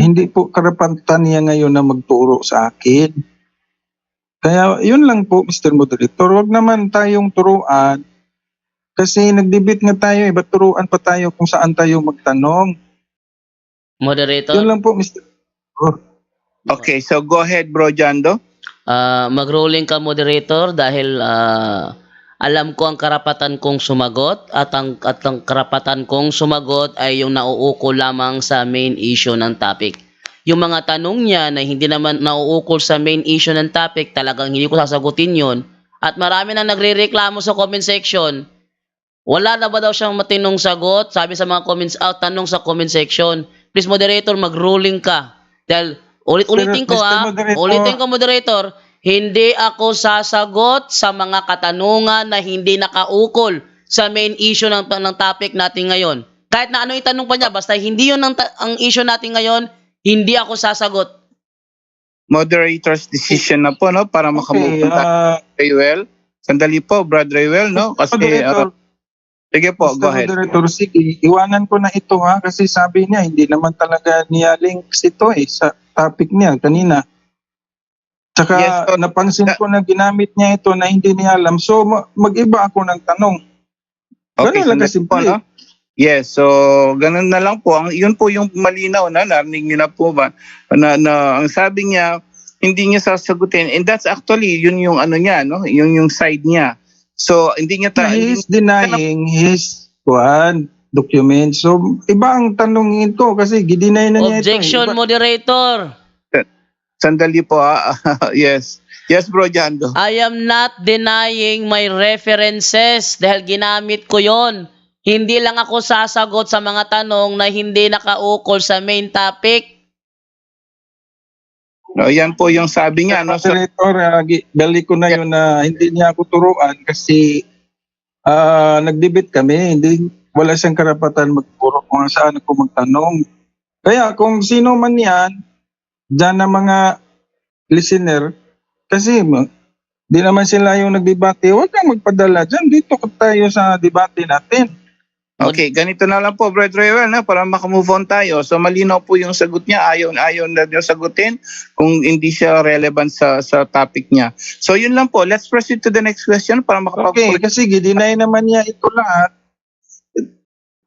S3: Hindi po karapatan niya ngayon na magturo sa akin. Kaya yun lang po, Mr. Moderator. Huwag naman tayong turuan kasi nag-debate nga tayo, ba't turuan pa tayo kung saan tayo magtanong.
S1: Moderator,
S3: Yun lang po, Mr.
S2: Okay, so go ahead, Bro Jando.
S1: mag-ruling ka, moderator, dahil alam ko ang karapatan kong sumagot at ang karapatan kong sumagot ay yung nauuko lamang sa main issue ng topic. yung mga tanong niya na hindi naman nauukol sa main issue ng topic, talagang hindi ko sasagutin yon. At marami na nagrereklamo sa comment section. Wala na ba daw siyang matinong sagot? Sabi sa mga comments out, tanong sa comment section. Please, moderator, mag-ruling ka. Dahil, ulitin ko
S3: Mr. Moderator.
S1: ulitin ko, moderator, hindi ako sasagot sa mga katanungan na hindi nakaukol sa main issue ng topic natin ngayon. Kahit na ano itanong pa niya, basta hindi yun ang issue natin ngayon, hindi ako sasagot.
S2: Moderator's decision na po, no? Para makamove on Rayuel. Sandali po, Brad Rayuel, no? Kasi, sige po,
S3: Mr.
S2: go ahead.
S3: Moderator, sige, iwanan ko na ito ha, kasi sabi niya, hindi naman talaga niya links ito sa topic niya kanina. Tsaka
S2: Yes, so,
S3: napansin ko na ginamit niya ito na hindi niya alam. So mag-iba ako ng tanong.
S2: Okay,
S3: Ganun lang
S2: sandali po,
S3: kasimple.
S2: no? Yes, so ganun na lang po. Yun po yung malinaw na, narinig niyo na po ba? Na ang sabi niya, hindi niya sasagutin. And that's actually, yun yung ano niya, no? Yung side niya. So, hindi niya
S3: He is denying his document. So, iba ang tanongin ko kasi gidinay na niya
S1: Objection,
S3: ito.
S1: moderator.
S2: Sandali po, yes. Yes, Bro Jando.
S1: I am not denying my references dahil ginamit ko yon. Hindi lang ako sasagot sa mga tanong na hindi nakaukol sa main topic.
S2: No, yan po yung sabi niya, no? So,
S3: Moderator, balik ko na yun na hindi niya ako turuan kasi nag-debate kami. Wala siyang karapatan magpuro kung saan ako magtanong. Kaya kung sino man yan, dyan na mga listener, kasi di naman sila yung nagdebate, huwag kang magpadala dyan. Dito tayo sa debate natin.
S2: okay, ganito na lang po, Brad Rayuel, no? Para makamove on tayo. So, malinaw po yung sagot niya. Ayaw na niya sagutin kung hindi siya relevant sa topic niya. So, yun lang po. Let's proceed to the next question para
S3: Okay, kasi gidinay naman niya ito lahat.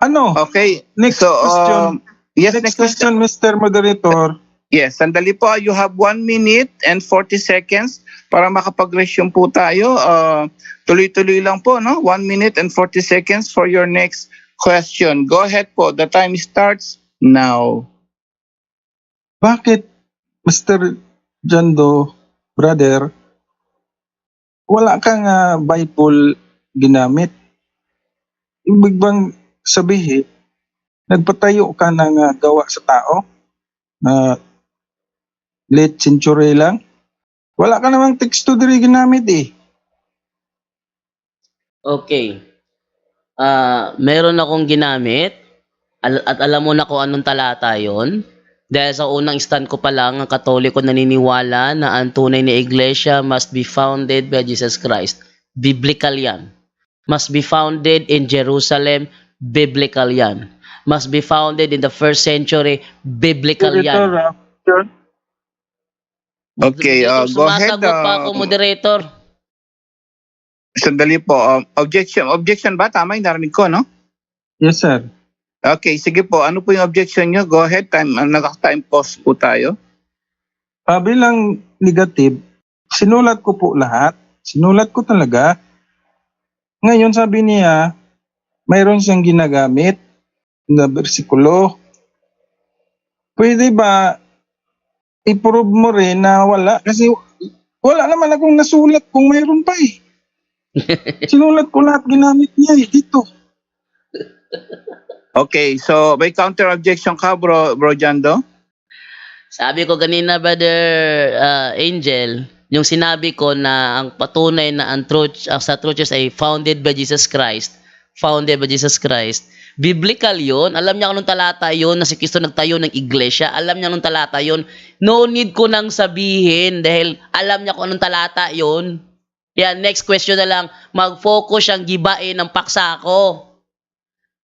S3: Ano?
S2: Okay.
S3: Next
S2: So,
S3: question.
S2: yes,
S3: Next question, Mr. Moderator.
S2: Yes, sandali po. You have 1 minute and 40 seconds para makapag-resume po tayo. Tuloy-tuloy lang po, no? 1 minute and 40 seconds for your next question. Go ahead po. The time starts now.
S3: Bakit, Mr. Jando, brother, wala kang Bible ginamit? Ibig bang sabihin, nagpatayo ka ng gawa sa tao? Late century lang? Wala ka namang teksto diri ginamit
S1: Okay. Meron akong ginamit at alam mo na kung anong talata yon. Dahil sa unang stand ko pa lang, ang Katoliko naniniwala na ang tunay na iglesia must be founded by Jesus Christ. Biblical yan. Must be founded in Jerusalem. Biblical yan. Must be founded in the first century. Biblical yan.
S2: Okay, go ahead.
S1: Sumasagot pa ako, moderator.
S2: Sandali po. Objection ba? Tama yung narinig ko, no?
S3: Yes, sir.
S2: Okay, sige po. Ano po yung objection nyo? Go ahead. Naka-time pause po tayo.
S3: Bilang negative, sinulat ko po lahat. Sinulat ko talaga. Ngayon sabi niya, mayroon siyang ginagamit na bersikulo. Pwede ba i-prove mo rin na wala? Kasi wala naman akong nasulat kung mayroon pa Sinulat ko lahat ginamit niya dito.
S2: Okay, so may counter objection ka, Bro Jando?
S1: Sabi ko kanina, Brother Angel, yung sinabi ko na ang patunay na ang truth, sa truths ay founded by Jesus Christ. Founded by Jesus Christ. Biblical yun. Alam niya anong talata yun na si Kristo nagtayo ng iglesia. Alam niya anong talata yun. No need ko nang sabihin dahil alam niya kung anong talata yun. Yan, next question na lang. Mag-focus siyang gibain ng paksa ko.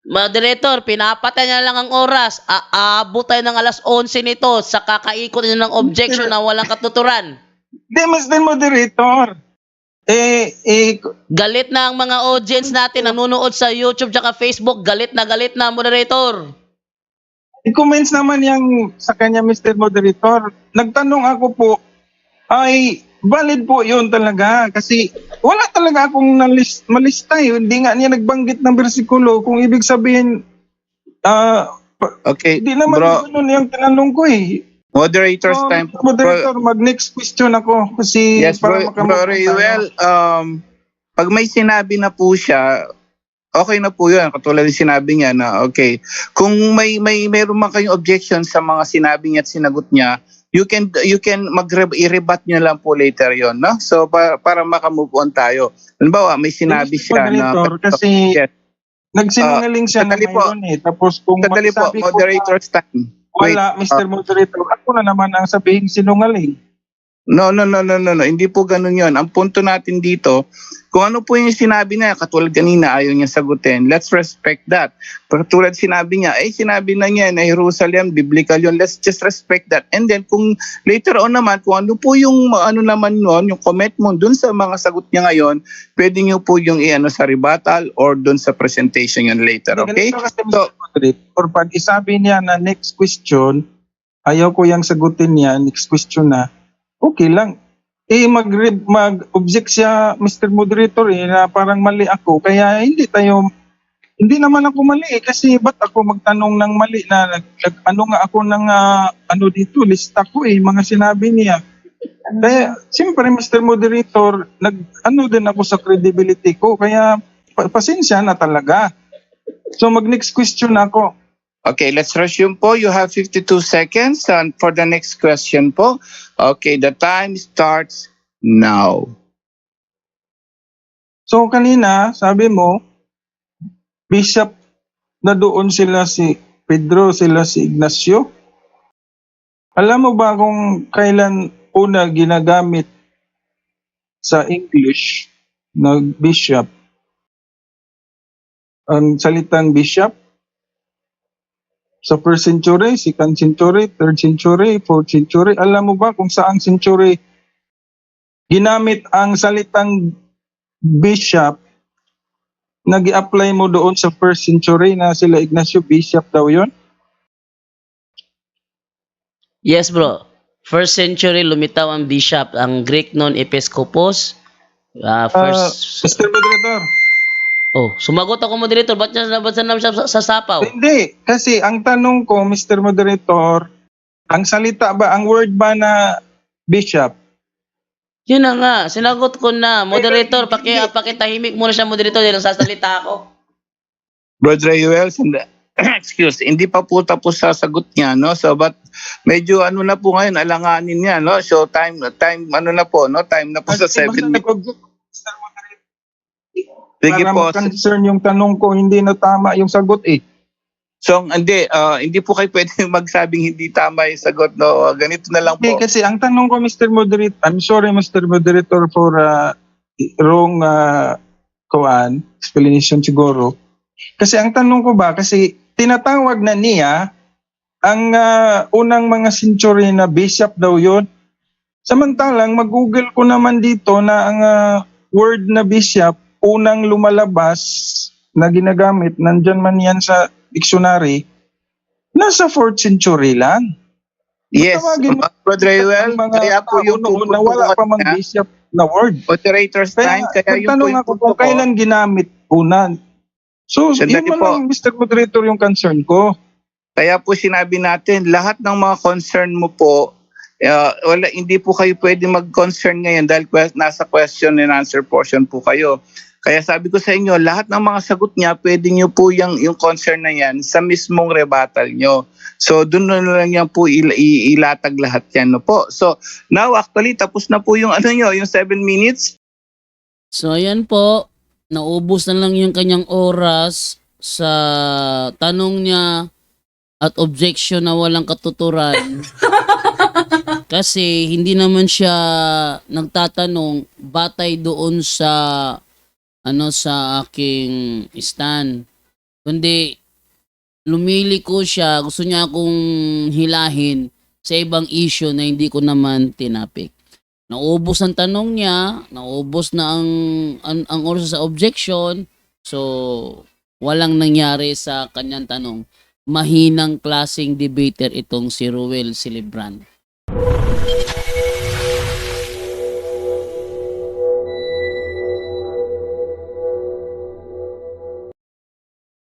S1: Moderator, pinapatay niya lang ang oras. Aabot tayo ng alas 11 nito sa kakaikot niya ng objection na walang katuturan.
S3: Mr. Moderator.
S1: Galit na ang mga audience natin nanonood sa YouTube at Facebook. Galit na, moderator.
S3: I-comments naman yung sa kanya, Mr. Moderator. Nagtanong ako po, ay valid po yun talaga. Kasi wala talaga akong malista Hindi nga niya nagbanggit ng bersikulo. Kung ibig sabihin,
S2: okay,
S3: hindi naman
S2: bro,
S3: ganun yung tinanong ko
S2: Moderator's
S3: So,
S2: time.
S3: moderator, mag-next question ako kasi
S2: Yes, bro,
S3: para
S2: bro Rayuel, pag may sinabi na po siya, okay na po yun. Katulad ng sinabi niya na, okay, kung mayroon man kayong objection sa mga sinabi niya at sinagot niya, you can i-rebut niyo lang po later yon, no? So, para makamove on tayo. Halimbawa, may sinabi siya na...
S3: moderator, kasi
S2: Yes.
S3: nagsinungaling siya na
S2: sandali po.
S3: mayroon eh. Tapos kung
S2: Sandali po,
S3: magsabi ko na
S2: moderator's time. Wait.
S3: wala, Mr. Moderator, ako na naman ang sabihin sinungaling.
S2: No. Hindi po ganun yon. Ang punto natin dito, kung ano po yung sinabi niya, katulad kanina, ayaw niya sagutin, let's respect that. Katulad sinabi niya, sinabi na niya na Jerusalem, biblical yun, let's just respect that. And then, kung later on naman, kung ano po yung naman nun, yung comment mo dun sa mga sagot niya ngayon, pwede niyo po yung sa rebuttal or dun sa presentation yun later, okay?
S3: So, or pag isabi niya na next question, ayaw ko yung sagutin niya, next question na, okay lang. Mag-object siya, Mr. Moderator, na parang mali ako. Kaya hindi naman ako mali kasi ba't ako magtanong ng mali na ano nga ako ng dito, lista ko mga sinabi niya. Kaya, siyempre, Mr. Moderator, din ako sa credibility ko. Kaya, pasensya na talaga. So, mag-next question ako.
S2: Okay, let's resume po. You have 52 seconds and for the next question po. Okay, the time starts now.
S3: So kanina, sabi mo, Bishop na doon sila si Pedro, sila si Ignacio. Alam mo ba kung kailan una ginagamit sa English na bishop ang salitang bishop? Sa 1st century, 2nd century, 3rd century, 4th century. Alam mo ba kung saang century ginamit ang salitang bishop na gi-apply mo doon sa 1st century na sila Ignacio, bishop daw yun?
S1: Yes, bro. 1st century, lumitaw ang bishop. Ang Greek noon, episkopos.
S3: Mr. Moderator.
S1: Oh, sumagot ako, moderator. Ba't siya sasapaw?
S3: Hindi. Kasi ang tanong ko, Mr. Moderator, ang salita ba, ang word ba na bishop?
S1: Yun na nga. Sinagot ko na. Moderator, pakitahimik muna siya, moderator. Dahil sasalita ako.
S2: Brother Rayuel, excuse, hindi pa po tapos sa sagot niya, no? So, but medyo na po ngayon, alanganin niya, no? So, time na po, no? Time na po sa 7 minutes. Sige po.
S3: Concern yung tanong ko, hindi na tama yung sagot
S2: So, hindi po kayo pwede magsabing hindi tama yung sagot, no? Ganito na lang po.
S3: Hindi, kasi ang tanong ko, Mr. Moderator, I'm sorry, Mr. Moderator, for wrong explanation siguro. Kasi ang tanong ko ba, kasi tinatawag na niya ang unang mga century na bishop daw yun. Samantalang, mag-google ko naman dito na ang word na bishop, unang lumalabas na ginagamit, nandyan man yan sa dictionary, nasa 4th century lang.
S2: Yes, Brother Rayuel, kaya po yung
S3: na wala pa mang bishop na word.
S2: Moderator's time, kaya yung
S3: tanong ako kung kailan ginamit una. So, yun man lang, Mr. Moderator, yung concern ko.
S2: Kaya po sinabi natin, lahat ng mga concern mo po, hindi po kayo pwede mag-concern ngayon dahil nasa question and answer portion po kayo. Kaya sabi ko sa inyo, lahat ng mga sagot niya, pwede nyo po yung concern na yan sa mismong rebuttal nyo. So, doon na lang yan po ilatag lahat yan. No po. So, now actually, tapos na po yung yung 7 minutes.
S1: So, ayan po. Naubos na lang yung kanyang oras sa tanong niya at objection na walang katuturan. Kasi hindi naman siya nagtatanong batay doon sa sa aking stand. Kundi lumiliko siya, gusto niya akong hilahin sa ibang issue na hindi ko naman tinapik. Naubos ang tanong niya, naubos na ang oras sa objection, so walang nangyari sa kanyang tanong. Mahinang klaseng debater itong si Ruel Silibran.